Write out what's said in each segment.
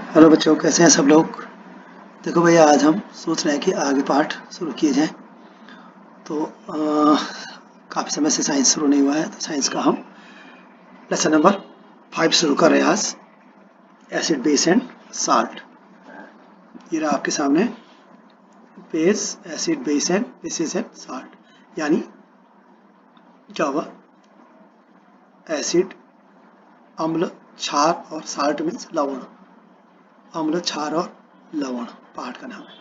Hello बच्चों, कैसे हैं सब लोग। देखो भैया, आज हम सोच रहे हैं कि आगे पाठ शुरू किए जाएं। तो काफ़ी समय से साइंस शुरू नहीं हुआ है, तो साइंस का हम लेसन नंबर 5 शुरू कर रहे हैं आज। Acid, base and salt. ये रहा आपके सामने base, acid, base and bases and salt. यानी क्या हुआ, एसिड अम्ल, क्षार और साल्ट मीन्स लवण। अम्ल, क्षार और लवण पाठ का नाम है।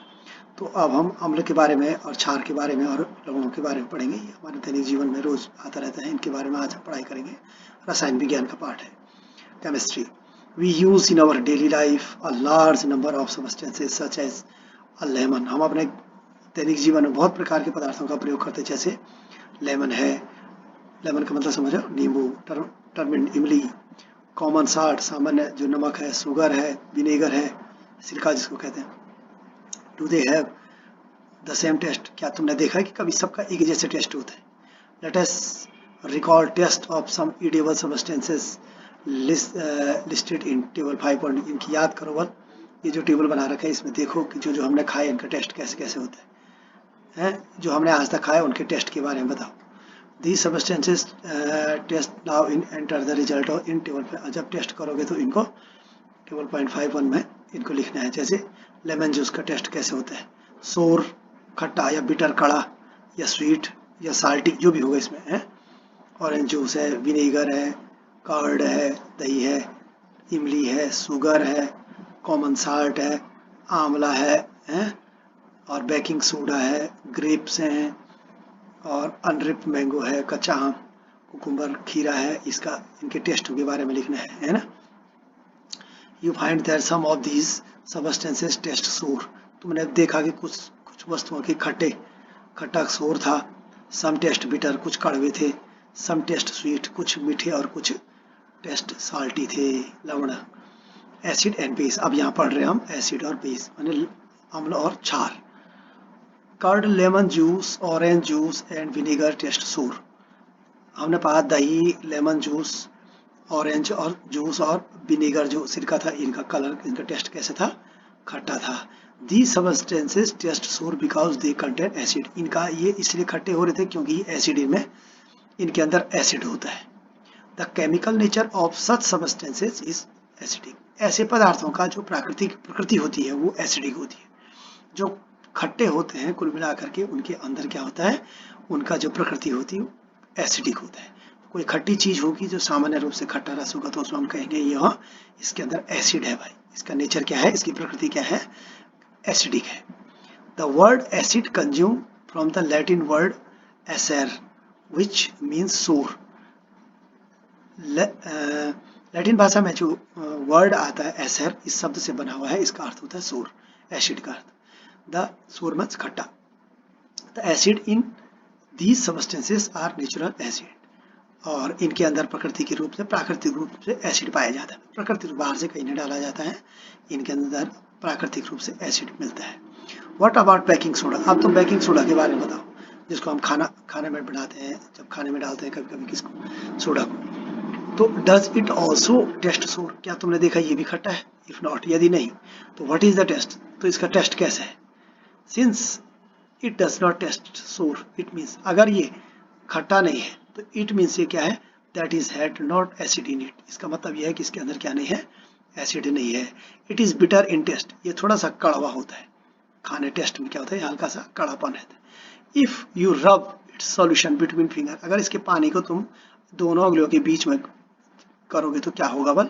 तो अब हम अम्ल के बारे में और क्षार के बारे में और लवणों के बारे में पढ़ेंगे। ये हमारे दैनिक जीवन में रोज आता रहता है, इनके बारे में आज हम पढ़ाई करेंगे। रसायन विज्ञान का पाठ है, chemistry. We use in our daily life a large number of substances such as a lemon. हम अपने दैनिक जीवन में बहुत प्रकार के पदार्थों का प्रयोग करते हैं, जैसे लेमन है। लेमन का मतलब समझो, नींबू, टर्मिन, इमली। कॉमन साल्ट, सामान्य जो नमक है। शुगर है, विनेगर है, सिरका जिसको कहते हैं। Do they have the same taste? क्या तुमने देखा है कि कभी सबका एक जैसे टेस्ट होता है? Let us recall taste of some edible substances listed in table 5 point. इनकी याद करो बल। ये जो टेबल बना रखा है, इसमें देखो कि जो जो हमने खाए इनका टेस्ट कैसे कैसे होता है, जो हमने आज तक खाया उनके टेस्ट के बारे में बताओ। These substances taste now in enter the result of in table पे। जब टेस्ट करोगे तो इनको टेबल पॉइंट 5.1 में इनको लिखना है। जैसे लेमन जूस का टेस्ट कैसे होता है, सोर खट्टा या बिटर कड़ा, या स्वीट या साल्टी, जो भी होगा इसमें है। ऑरेंज जूस है, विनेगर है, कर्ड है, दही है, इमली है, शुगर है, कॉमन साल्ट है, आंवला है, और बेकिंग सोडा है, ग्रेप्स हैं, और अनरिप मैंगो है, कच्चा आम, कुकुम्बर, खीरा है। इसका इनके टेस्ट के बारे में लिखना है ना। You find that some of these substances taste sour. तुमने देखा कि कुछ कुछ वस्तुओं के खट्टा सोर था। सम टेस्ट बिटर, कुछ कड़वे थे। सम टेस्ट स्वीट, कुछ मीठे और कुछ टेस्ट साल्टी थे, लवण। एसिड एंड बेस, अब यहाँ पढ़ रहे हैं हम एसिड और बेस, माने अम्ल और क्षार। Curd, lemon juice, orange juice and vinegar taste sour. हमने पढ़ा दही, लेमन जूस, ऑरेंज और जूस और विनेगर जो सिरका था, इनका कलर, इनका टेस्ट कैसे था, खट्टा था। These substances taste sour because they contain acid. इनका ये इसलिए खट्टे हो रहे थे क्योंकि एसिड इनमें, इनके अंदर एसिड होता है। The chemical nature of such substances is acidic. ऐसे पदार्थों का जो प्राकृतिक प्रकृति होती है वो एसिडिक होती है। जो खट्टे होते हैं कुल मिलाकर के, उनके अंदर क्या होता है, उनका जो प्रकृति होती है एसिडिक होता है। कोई खट्टी चीज होगी जो सामान्य रूप से खट्टा रस होगा, तो उसमें हम कहेंगे यह इसके अंदर एसिड है भाई। इसका नेचर क्या है, इसकी प्रकृति क्या है, एसिडिक है। The word acid consume from the Latin word Acer which means सोर। लैटिन भाषा में जो वर्ड आता है एसर, इस शब्द से बना हुआ है, इसका अर्थ होता है सोर, एसिड का अर्थ। द सोर मीन्स खट्टा। The acid in these substances are natural acid. और इनके अंदर प्रकृति के रूप से, प्राकृतिक रूप से एसिड पाया जाता है। प्रकृति बाहर से कहीं नहीं डाला जाता है, इनके अंदर प्राकृतिक रूप से एसिड मिलता है। What about baking soda? अब तो बेकिंग सोडा के बारे में बताओ, जिसको हम खाने में बनाते हैं, जब खाने में डालते हैं कभी कभी किसको, सोडा को। तो डज इट ऑल्सो टेस्ट सोर? क्या तुमने देखा ये भी खट्टा है? इफ नॉट, यदि नहीं तो व्हाट इज द टेस्ट? तो इसका टेस्ट कैसा है? Since it does not taste sour, it means, अगर ये खट्टा नहीं है तो इट मीन्स ये क्या है, that is had not acid in it. इसका मतलब यह है कि इसके अंदर क्या नहीं है, एसिड नहीं है। It is bitter in taste, ये थोड़ा सा कड़वा होता है। खाने टेस्ट में क्या होता है, हल्का सा कड़ापन रहता है। If you rub it's solution between finger, अगर इसके पानी को तुम दोनों उंगलियों के बीच में करोगे तो क्या होगा बल,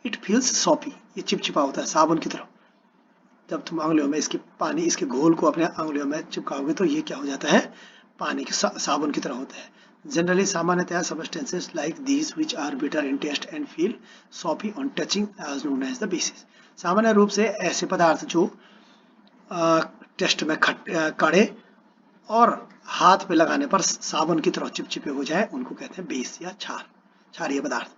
इट फील्स सॉपी, ये चिपचिपा होता है साबुन की तरह। जब तुम उंगलियों में इसके पानी, इसके घोल को अपने उंगलियों में चिपकाओगे तो ये क्या हो जाता है, पानी के साबुन की तरह होता है। जनरली, सामान्यतः substances like these which are bitter in taste and feel soapy on touching as known as the bases. सामान्य रूप से ऐसे पदार्थ जो टेस्ट में कड़े और हाथ पे लगाने पर साबुन की तरह चिपचिपे हो जाए, उनको कहते हैं बेस या क्षारीय पदार्थ।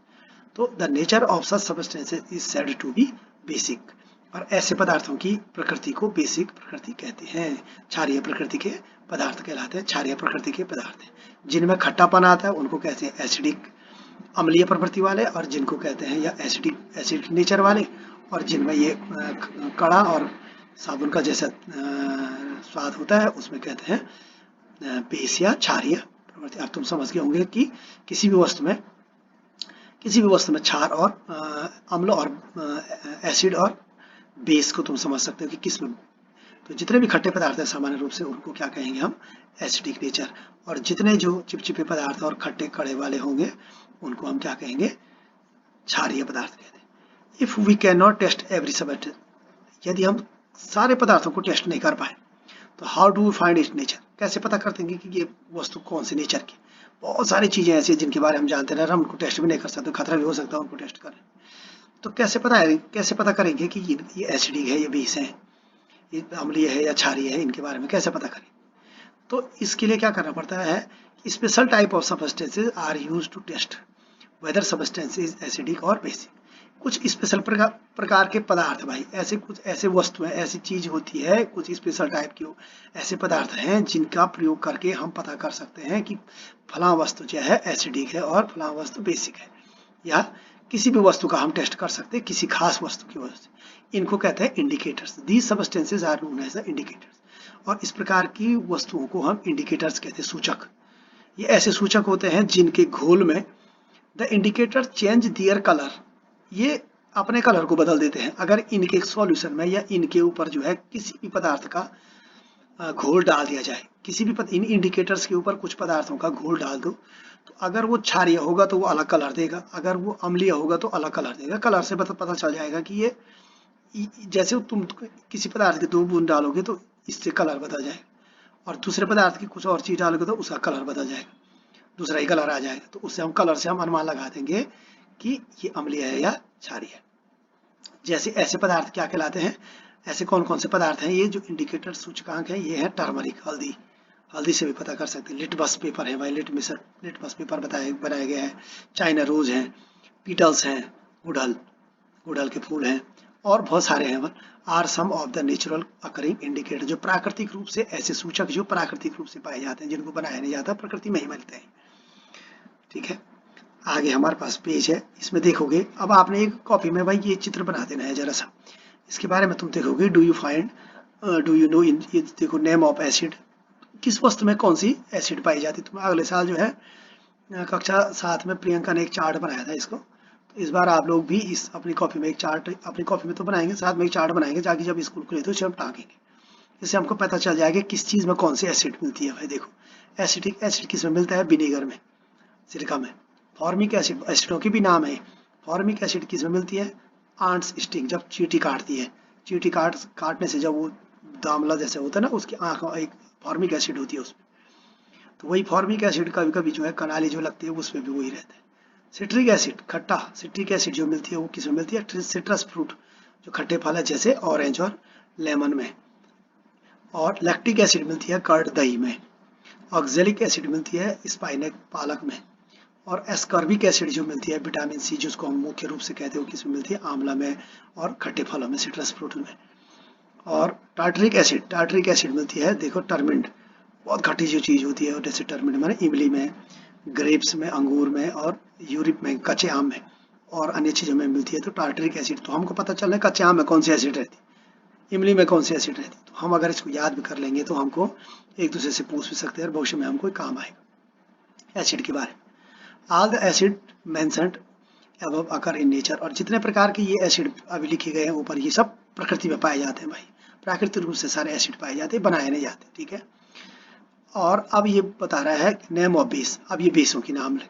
तो the nature of such substances is said to be basic. और ऐसे पदार्थों की प्रकृति को बेसिक प्रकृति कहते हैं, क्षारीय प्रकृति के पदार्थ कहलाते हैं, क्षारीय प्रकृति के पदार्थ हैं। जिनमें खट्टापन आता है उनको कहते हैं एसिडिक, अम्लीय प्रवृत्ति वाले, और जिनको कहते हैं या एसिडिक, एसिडिक नेचर वाले, और जिनमें ये कड़ा और साबुन का जैसा स्वाद होता है उसमें कहते हैं बेस या क्षारीय प्रवृत्ति। अब तुम समझ गए होंगे कि किसी भी वस्तु में क्षार और अम्ल और एसिड और बेस को तुम समझ सकते हो कि किस में। तो जितने भी खट्टे पदार्थ हैं सामान्य रूप से उनको क्या कहेंगे हम, एसिडिक नेचर। और जितने जो चिपचिपे पदार्थ और खट्टे कड़े वाले होंगे उनको हम क्या कहेंगे, क्षारीय पदार्थ कहते हैं। If we can not taste every substance, यदि हम सारे पदार्थों को टेस्ट नहीं कर पाए तो how do we find its nature, कैसे पता करते हैं कि ये वस्तु कौन सी नेचर की। बहुत सारी चीजें ऐसी हैं जिनके बारे में हम जानते रह, हम उनको टेस्ट भी नहीं कर सकते, खतरा भी हो सकता है उनको टेस्ट करें। तो कैसे पता करेंगे कि ये एसिडिक है, ये बेस है, ये अम्लीय है या क्षारीय है, इनके बारे में कैसे पता करें। तो इसके लिए क्या करना पड़ता है, special type of substances are used to test whether substance is acidic और बेसिक। कुछ स्पेशल प्रकार के पदार्थ भाई, ऐसे कुछ ऐसे वस्तुएं, ऐसी चीज होती है, कुछ स्पेशल टाइप के ऐसे पदार्थ हैं जिनका प्रयोग करके हम पता कर सकते हैं कि फलां वस्तु जो है एसिडिक है और फलां वस्तु बेसिक है, या किसी भी वस्तु का हम टेस्ट कर सकते हैं किसी खास वस्तु की वजह से। इनको कहते हैं indicators. These substances are known as indicators. और इस प्रकार की वस्तुओं को हम इंडिकेटर्स कहते हैं, सूचक। ये ऐसे सूचक होते हैं जिनके घोल में the indicator change their colour, ये अपने कलर को बदल देते हैं। अगर इनके सॉल्यूशन में या इनके ऊपर जो है किसी भी पदार्थ का घोल डाल दिया जाए, किसी भी इन इंडिकेटर्स के ऊपर कुछ पदार्थों का घोल डाल दो, तो अगर वो क्षारीय होगा तो वो अलग कलर देगा, अगर वो अम्लीय होगा तो अलग कलर देगा। कलर से पता चल जाएगा कि ये, जैसे तुम किसी पदार्थ के 2 बूंद डालोगे तो इससे कलर बदल जाएगा, और दूसरे पदार्थ की कुछ और चीज डालोगे तो उसका कलर बदल जाएगा, दूसरा ही कलर आ जाएगा। तो उससे हम कलर से हम अनुमान लगा देंगे कि ये अम्लीय है या क्षारीय है। जैसे ऐसे पदार्थ क्या कहलाते हैं, ऐसे कौन कौन से पदार्थ हैं, ये जो इंडिकेटर सूचकांक है ये है टर्मरिक, हल्दी। हल्दी से भी पता कर सकते हैं। लिटमस पेपर है भाई, लिटमस पेपर बनाया गया है। चाइना रोज है, पीटल्स हैं, गुड़हल के फूल हैं, और बहुत सारे हैं। Are some of the natural occurring indicator, जो प्राकृतिक रूप से ऐसे सूचक जो प्राकृतिक रूप से पाए जाते हैं, जिनको बनाया नहीं जाता, प्रकृति में ही मिलते हैं। ठीक है, आगे हमारे पास पेज है, इसमें देखोगे। अब आपने एक कॉपी में भाई ये चित्र बना देना है जरा सा, इसके बारे में तुम देखोगे। डू यू नो इन, ये देखो नेम ऑफ एसिड, किस वस्तु में कौन सी एसिड पाई जाती है। तुम अगले साल जो है कक्षा 7 में प्रियंका ने एक चार्ट बनाया था इसको, तो इस बार आप लोग भी इस अपनी कॉपी में एक चार्ट, अपनी कॉपी में तो बनाएंगे, साथ में एक चार्ट बनाएंगे, जाके जब स्कूल खुले तो सब टाँगेंगे। इससे हमको पता चल जाएगा किस चीज़ में कौन सी एसिड मिलती है। भाई देखो, एसिडिक एसिड किस में मिलता है, विनेगर में, सिरका में। फॉर्मिक एसिड, एसिडों के भी नाम है। फॉर्मिक एसिड किस में मिलती है, आंट्स स्टिंग, जब चींटी काटती है, चींटी काटने से जब वो दामला जैसे होता है ना, उसकी आँख एक फॉर्मिक एसिड होती है उसमें, तो वही फॉर्मिक एसिड कभी कभी जो है कनाली जो लगती है उसमें भी वही रहता है। सिट्रिक एसिड, खट्टा, सिट्रिक एसिड जो मिलती है वो किस में मिलती है, सिट्रस फ्रूट, जो खट्टे फल है जैसे ऑरेंज और लेमन में। और लैक्टिक एसिड मिलती है कर्ड, दही में। ऑक्जेलिक एसिड मिलती है स्पाइनक, पालक में। और एस्कॉर्बिक एसिड जो मिलती है विटामिन सी, जिसको हम मुख्य रूप से कहते हैं, वो किसमें मिलती है, आंवला में और खट्टे फलों में, सिट्रस फ्रूट में। और टार्टरिक एसिड मिलती है, देखो टर्मिंड, बहुत खट्टी जो चीज़ होती है, जैसे टर्मिंड माने इमली में, ग्रेप्स में, अंगूर में, और यूरिप में, कच्चे आम में, और अन्य चीज़ों में मिलती है। तो टार्टरिक एसिड, तो हमको पता चल रहा है कच्चे आम में कौन सी एसिड रहती है, इमली में कौन सी एसिड रहती है। तो हम अगर इसको याद भी कर लेंगे तो हमको एक दूसरे से पूछ भी सकते हैं और भविष्य में हमको काम आएगा एसिड के बारे में। All the acid mentioned above occur in nature, और जितने प्रकार के ये एसिड अभी लिखे गए हैं ऊपर, ये सब प्रकृति में पाए जाते हैं भाई, प्राकृतिक रूप से सारे एसिड पाए जाते हैं, बनाए नहीं जाते। ठीक है, और अब ये बता रहा है नेम ऑफ बेस। अब ये बेसों की नाम लें।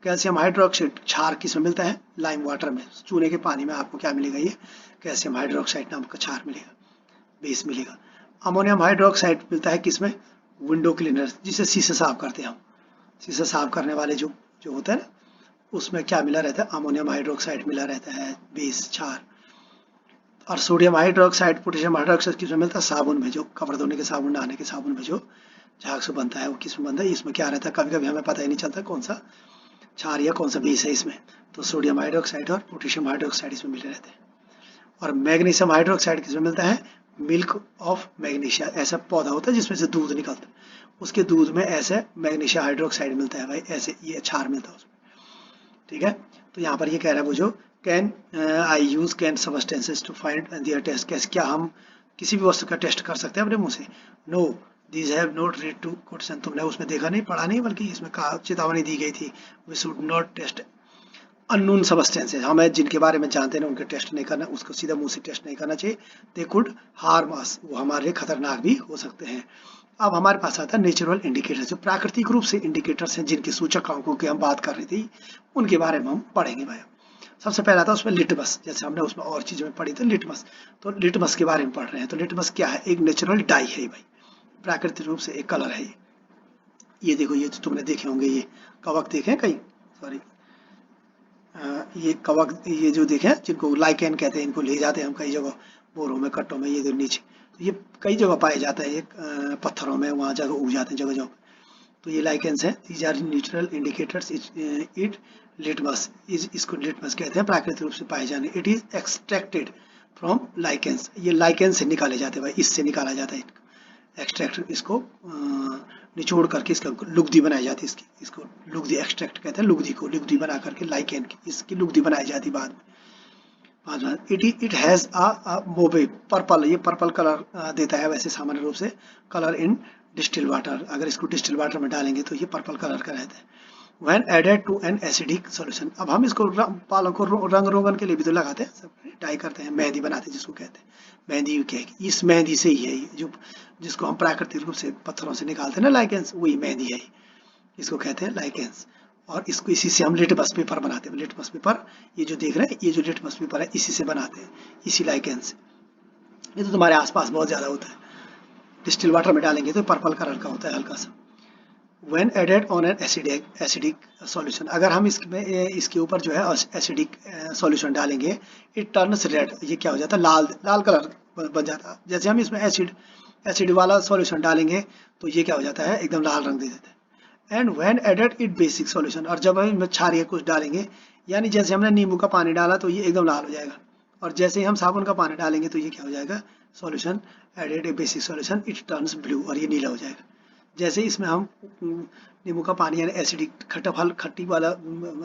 कैल्शियम हाइड्रोक्साइड, क्षार किस में मिलता है, लाइम वाटर में, चूने के पानी में आपको क्या मिलेगा, ये कैल्शियम हाइड्रोक्साइड नाम का क्षार मिलेगा, बेस मिलेगा। अमोनियम हाइड्रोक्साइड मिलता है किसमें, विंडो क्लीनर, जिसे शीशे साफ करते हैं हम, शीशे साफ करने वाले जो होता है ना, उसमें क्या मिला रहता है, अमोनियम हाइड्रोक्साइड मिला रहता है, बेस, क्षार। और सोडियम हाइड्रोक्साइड, पोटेशियम हाइड्रोक्साइड किसमें मिलता है, साबुन में, जो कपड़े धोने के साबुन, नहाने के साबुन में जो झाग से बनता है, वो किसमें बनता है, इसमें क्या रहता है, कभी कभी हमें पता ही नहीं चलता कौन सा क्षार या कौन सा बेस है इसमें। तो सोडियम हाइड्रोक्साइड और पोटेशियम हाइड्रोक्साइड इसमें मिले रहते हैं। और मैग्नीशियम हाइड्रोक्साइड किसमें मिलता है, मिल्क ऑफ मैग्नीशिया, ऐसा पौधा होता है जिसमें से दूध निकलता है, उसके दूध में ऐसे मैग्नीशियम हाइड्रोक्साइड मिलता है भाई, ऐसे ये क्षार मिलता है उसमें। ठीक है, तो यहाँ पर ये कह रहा है वो जो can I use can substances to find their taste, कैसे क्या हम किसी भी वस्तु का टेस्ट कर सकते हैं अपने मुंह से? No, these have not read to question, तुमने उसमें देखा नहीं पढ़ा नहीं, बल्कि इसमें कहा चेतावनी दी गई थी, we should not taste unknown substances, हमें जिनके बारे में जानते नहीं उनके टेस्ट नहीं करना, उसको सीधा मुंह से टेस्ट नहीं करना चाहिए। दे कुड हार्म अस, वो हमारे लिए खतरनाक भी हो सकते हैं। अब हमारे पास आता है नेचुरल इंडिकेटर्स, जो प्राकृतिक रूप से इंडिकेटर्स हैं, जिनके सूचकांकों की हम बात कर रही थी, उनके बारे में हम पढ़ेंगे भाई। सबसे पहला था उसमें लिटमस, जैसे हमने उसमें और चीज़ों में पढ़ी थी लिटमस, तो लिटमस के बारे में पढ़ रहे हैं। तो लिटमस क्या है? एक नेचुरल डाई है भाई, प्राकृतिक रूप से एक कलर है ये देखो, ये तो तुमने देखे होंगे, ये कवक देखे कहीं, सॉरी ये कवक, ये जो देखे जिनको लाइकेन कहते हैं, इनको ले जाते हैं हम कई जगह, बोरों में, कट्टों में, ये जो नीचे, तो ये कई जगह पाए जाते हैं, ये पत्थरों में वहाँ जगह उग जाते हैं जगह जगह। तो ये लाइकेंस है, these are natural indicators, it litmus, इसको लिटमस कहते हैं, प्राकृतिक रूप से पाए जाने। It is extracted from lichens, ये लाइकेंस से निकाले जाते हैं भाई, इससे निकाला जाता है एक्सट्रैक्ट, इसको निचोड़ करके इसका लुगदी बनाई जाती है, इसको लुगदी एक्सट्रैक्ट कहते हैं, लुगदी को लुगदी बना करके लाइकेन की इसकी लुगदी बनाई जाती बाद में। It has a Mobe purple, ये पर्पल कलर देता है वैसे सामान्य रूप से, कलर इन डिस्टिल वाटर, अगर इसको डिस्टिल वाटर में डालेंगे तो ये पर्पल कलर का रहता है। When added to an acidic solution, अब हम इसको पालों को रंग रोगन के लिए भी तो लगाते हैं, सब डाई करते हैं, मेहंदी बनाते हैं जिसको कहते हैं, मेहंदी क्या है, इस मेहंदी से ही है ये, जो जिसको हम प्राकृतिक रूप से पत्थरों से निकालते हैं ना लाइकेंस, वही मेहंदी है, इसको कहते हैं लाइकेंस। और इसको इसी से हम लिटमस पेपर बनाते हैं, लिटमस पेपर ये जो देख रहे हैं, ये जो लिटमस पेपर है इसी से बनाते हैं, इसी लाइकेंस से। ये तो तुम्हारे आसपास बहुत ज़्यादा होता है, डिस्टिल वाटर में डालेंगे तो पर्पल कलर का होता है हल्का सा। When added on an acidic solution, अगर हम इसके ऊपर जो है एसिडिक सॉल्यूशन डालेंगे, इट टर्न्स रेड, ये क्या हो जाता है, लाल लाल कलर बन जाता है। जैसे हम इसमें एसिड वाला सॉल्यूशन डालेंगे तो ये क्या हो जाता है, एकदम लाल रंग दे देता है। And when added it basic solution, और जब हम इसमें क्षारीय कुछ डालेंगे, यानी जैसे हमने नींबू का पानी डाला तो ये एकदम लाल हो जाएगा, और जैसे ही हम साबुन का पानी डालेंगे तो ये क्या हो जाएगा, solution added a basic solution, it turns blue, और ये नीला हो जाएगा। जैसे इसमें हम नींबू का पानी यानी एसिडिक खट्टी वाला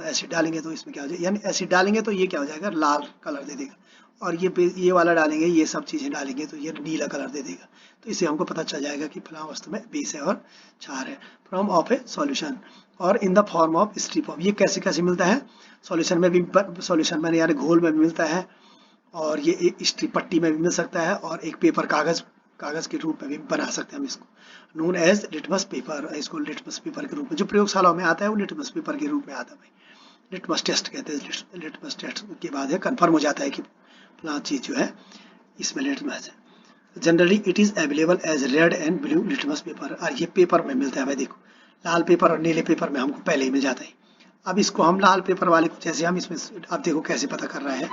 एसिड डालेंगे तो इसमें क्या हो जाएगा, यानी एसिड डालेंगे तो ये क्या हो जाएगा, लाल कलर दे देगा, और ये वाला डालेंगे, ये सब चीज़ें डालेंगे तो ये नीला कलर दे देगा। तो इससे हमको पता चल जाएगा कि फलां वस्तु में बेस है और क्षार है। फ्रॉम ऑफ ए सॉल्यूशन और in the form of strip of, ये कैसे कैसे मिलता है, सॉल्यूशन में भी, सॉल्यूशन में यानी घोल में भी मिलता है, और ये स्ट्रिप पट्टी में भी मिल सकता है, और एक पेपर कागज के रूप में भी बना सकते हैं हम इसको, नोन एज लिटमस पेपर, इसको लिटमस पेपर के रूप में जो प्रयोगशालाओं में आता है वो लिटमस पेपर के रूप में आता है भाई, लिटमस टेस्ट कहते हैं। लिटमस टेस्ट के बाद है कन्फर्म हो जाता है कि फलां चीज़ जो है इसमें लिटमस है। Generally it is available as red and blue litmus paper, और ये पेपर में मिलता है भाई, देखो लाल पेपर और नीले पेपर में हमको पहले ही मिल जाता है। अब इसको हम लाल पेपर वाले को, जैसे हम इसमें, अब देखो कैसे पता कर रहा है,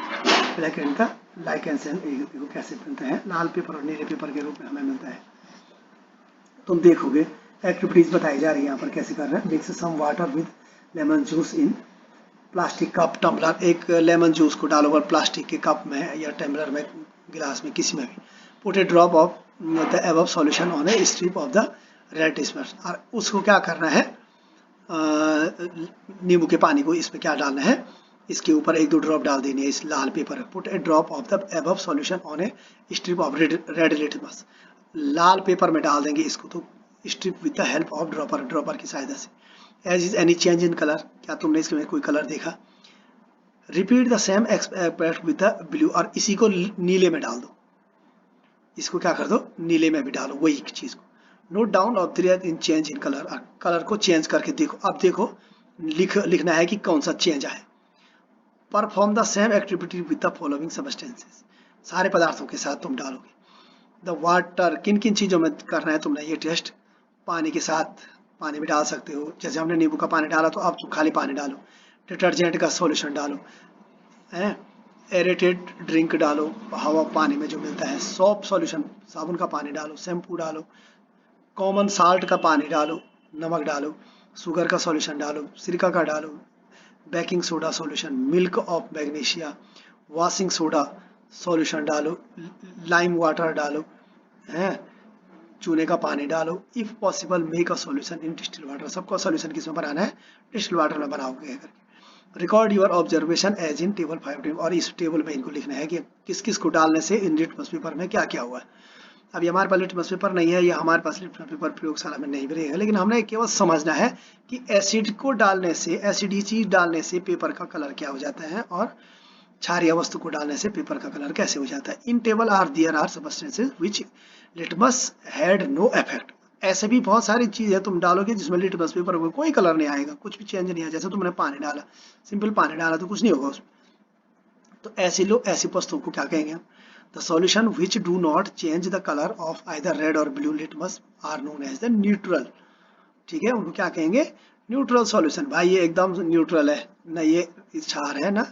ब्लैक एंड का लाइकेंस देखो कैसे बनता है, लाल पेपर और नीले पेपर के रूप में हमें मिलता है। तुम देखोगे एक्टिविटीज बताई जा रही है यहाँ पर कैसे कर रहे हैं, mix some water with lemon juice in plastic cup tumbler, एक लेमन जूस को डालो और प्लास्टिक के कप में या टम्बलर में, गिलास में, किसी में भी, put a drop of the above solution on a strip of the red disperse, और उसको क्या करना है, नींबू के पानी को इसमें क्या डालना है, इसके ऊपर 1-2 ड्रॉप डाल देनी है इस लाल paper, put a drop of the above solution on a strip of red litmus, लाल पेपर में डाल देंगे इसको, तो strip with the help of dropper की सहायता से। As is any change in colour, क्या तुमने इसमें कोई कलर देखा, repeat the same experiment with the blue, और इसी को नीले में डाल दो, इसको क्या कर दो, नीले में भी डालो वही चीज को। Note down observe in change in colour, colour को चेंज करके देखो, अब देखो लिखना है कि कौन सा चेंज आए। Perform the same activity with the following substances, सारे पदार्थों के साथ तुम डालोगे। द वाटर, किन किन चीज़ों में करना है तुमने ये टेस्ट, पानी के साथ, पानी में डाल सकते हो, जैसे हमने नींबू का पानी डाला तो अब तुम खाली पानी डालो, डिटर्जेंट का सॉल्यूशन डालो, एरेटेड ड्रिंक डालो, हवा पानी में जो मिलता है, सोप सॉल्यूशन, साबुन का पानी डालो, शैम्पू डालो, कॉमन साल्ट का पानी डालो, नमक डालो, शुगर का सॉल्यूशन डालो, सिरका का डालो, baking soda solution, milk of magnesia, washing soda solution डालो, लाइम वाटर डालो, हैं, चूने का पानी डालो, if possible make a solution in distil water, सबका सॉल्यूशन किसमें बनाना है, डिस्टिल वाटर में बनाओगे करके। Record your observation as in table 5 और इस टेबल में इनको लिखना है कि किस किस को डालने से इन लिटमस पेपर में क्या क्या हुआ है। अभी हमारे पास लिटमस पेपर नहीं है या हमारे पास लिटमस पेपर प्रयोगशाला में नहीं भी रहेगा, लेकिन हमने केवल समझना है कि एसिड को डालने से, एसिडी चीज डालने से पेपर का कलर क्या हो जाता है और क्षारीय वस्तु को डालने से पेपर का कलर कैसे हो जाता है। In table are there are substances which litmus had no effect. ऐसे भी बहुत सारी चीज है तुम डालोगे जिसमें लिटमस पेपर में कोई कलर नहीं आएगा, कुछ भी चेंज नहीं आएगा। जैसे तुमने पानी डाला, सिंपल पानी डाला तो कुछ नहीं होगा उसमें। तो ऐसी वस्तुओं को क्या कहेंगे हम? The solution which do not change the colour of either red और blue litmus are known as the neutral. ठीक है, उनको क्या कहेंगे? Neutral solution. भाई ये एकदम न्यूट्रल है, ना ये क्षार है ना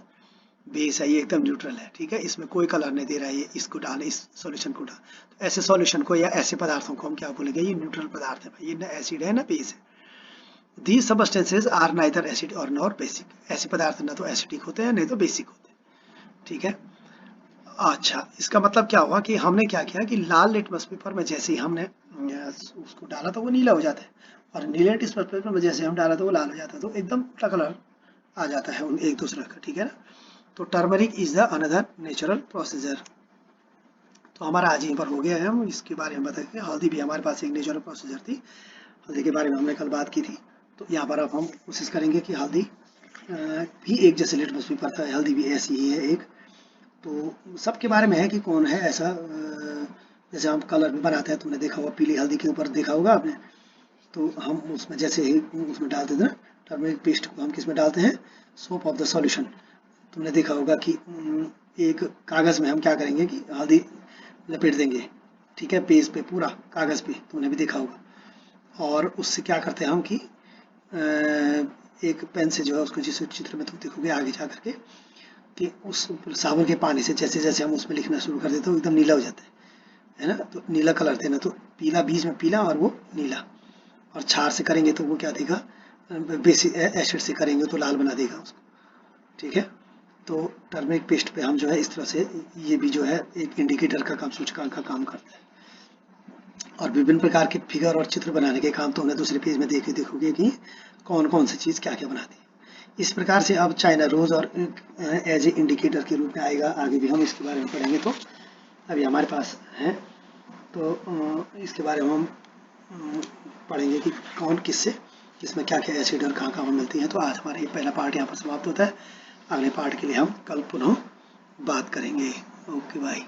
बेस है, ये एकदम न्यूट्रल है। ठीक है, इसमें कोई कलर नहीं दे रहा है, ये इसको डाल, इस सॉल्यूशन को डाल। तो ऐसे सॉल्यूशन को या ऐसे पदार्थों को हम क्या बोलेंगे? ये न्यूट्रल पदार्थ है भाई, ये ना एसिड है ना बेस है। These substances are neither acid और नॉर बेसिक। ऐसे पदार्थ ना तो एसिडिक होते हैं नहीं तो बेसिक होते हैं। ठीक है, अच्छा इसका मतलब क्या हुआ कि हमने क्या किया कि लाल लिटमस पेपर में जैसे ही हमने उसको डाला तो वो नीला हो जाता है, और नीले लिटमस पेपर में जैसे हम डाला तो वो लाल हो जाता है। तो एकदम कलर आ जाता है उन एक दूसरे का। ठीक है ना, तो turmeric is the another natural procedure. तो हमारा आज यहीं पर हो गया है, हम इसके बारे में बताएंगे। हल्दी भी हमारे पास एक नेचुरल प्रोसीजर थी, हल्दी के बारे में हमने कल बात की थी। तो यहाँ पर अब हम कोशिश करेंगे कि हल्दी भी एक जैसे लिटमस पेपर था, हल्दी भी ऐसी ही है एक। तो सबके बारे में है कि कौन है ऐसा, जैसे हम कलर भी बनाते हैं, तुमने देखा होगा पीली हल्दी के ऊपर देखा होगा आपने। तो हम उसमें जैसे ही उसमें डालते थे ना टर्मरिक पेस्ट को, हम किस में डालते हैं? Soap of the solution. तुमने देखा होगा कि एक कागज़ में हम क्या करेंगे कि हल्दी लपेट देंगे। ठीक है, पेज पे पूरा कागज़ पे, तुमने भी देखा होगा। और उससे क्या करते हैं हम कि एक पेन से जो है उसको, जिस चित्र में तुम देखोगे आगे जा करके, कि उस साबुन के पानी से जैसे जैसे हम उसमें लिखना शुरू कर देते हैं एकदम नीला हो जाता है ना। तो नीला कलर देना, तो पीला बीच में पीला और वो नीला। और क्षार से करेंगे तो वो क्या देगा? बेसिक एसिड से करेंगे तो लाल बना देगा उसको। ठीक है, तो टर्मरिक पेस्ट पे हम जो है इस तरह से, ये भी जो है एक इंडिकेटर का काम, सूचकांक का काम करता है। और विभिन्न प्रकार के फिगर और चित्र बनाने के काम तो उन्हें दूसरे पेज में देखोगे कि कौन कौन सी चीज़ क्या क्या बनाती है। इस प्रकार से अब चाइना रोज और एज ए इंडिकेटर के रूप में आएगा, आगे भी हम इसके बारे में पढ़ेंगे। तो अभी हमारे पास है, तो इसके बारे में हम पढ़ेंगे कि कौन किससे, किसमें क्या क्या एसिड और कहाँ कहाँ मिलती है। तो आज हमारा ये पहला पार्ट यहाँ पर समाप्त होता है। अगले पार्ट के लिए हम कल पुनः बात करेंगे। Okay bye.